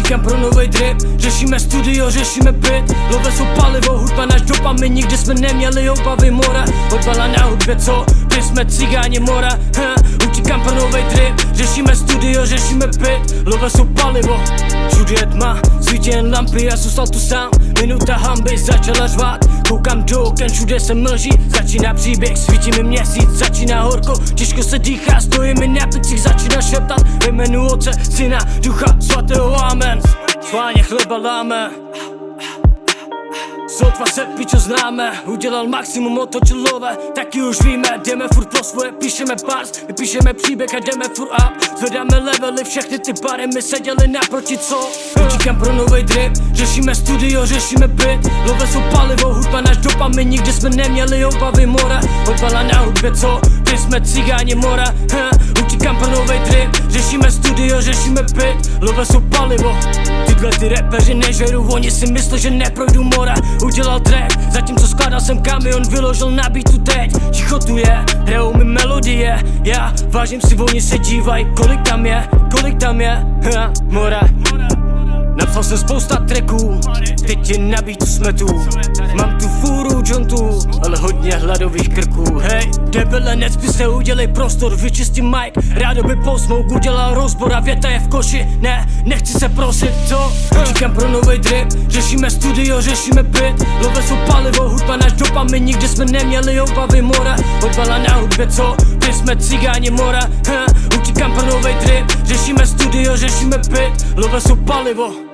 Utíkám pro novej drip, řešíme studio, řešíme byt. Love jsou palivo, hudba náš dopamin, nikdy jsme neměli obavy mora. Odvala na hudbě, co? My jsme cigáni mora. Utíkám pro novej drip, řešíme studio, řešíme byt. Love jsou palivo, všude je tma, svítí jen lampy, já zůstal tu sám. Minuta hamby začala řvát, koukám do oken, všude se mlží. Začíná příběh, svítí mi měsíc, začíná horko, těžko se dýchá, stojí mi na plicích, začíná šeptat ve jménu Otce, Syna, Ducha Svatého, amen. Sváně chleba láme, sotva se pičo známe. Udělal maximum, otočil love, taky už víme. Jdeme furt pro svoje, píšeme bars, vypíšeme příběh a jdeme furt up. Zvedáme levely, všechny ty bary, my seděli naproti, co? Utíkám pro novej drip, řešíme studio, řešíme byt. Love jsou palivo, hudba náš dopamin, nikdy jsme neměli obavy mora. Odvala na hudbě, co? My jsme cigáni mora. Utíkám pro novej drip, řešíme studio, řešíme byt. Love jsou palivo, tyhle ty rapeři nežeru, oni si myslí, že neprojdu mora. Udělal track, zatímco skládal jsem kamion, vyložil na beatu teď. Ticho tu je, hrajou mi melodie, já vážím si, oni se dívaj, kolik tam je, mora. Napsal jsem spousta tracků, teď je na beatu smetu. Mám tu fůru jointů, ale hodně hladových krků. Hej, debile, necpi se, udělej prostor, vyčistím mic. Rádo by Post udělal rozbor a věta je v koši. Ne, nechci se prosit, co? Utíkám pro novej drip, řešíme studio, řešíme byt. Love jsou palivo, hudba náš dopamin, nikdy jsme neměli obavy mora. Odvala na hudbě, co? My jsme cigáni mora. Utíkám pro novej drip, řešíme studio, řešíme byt. Love jsou palivo.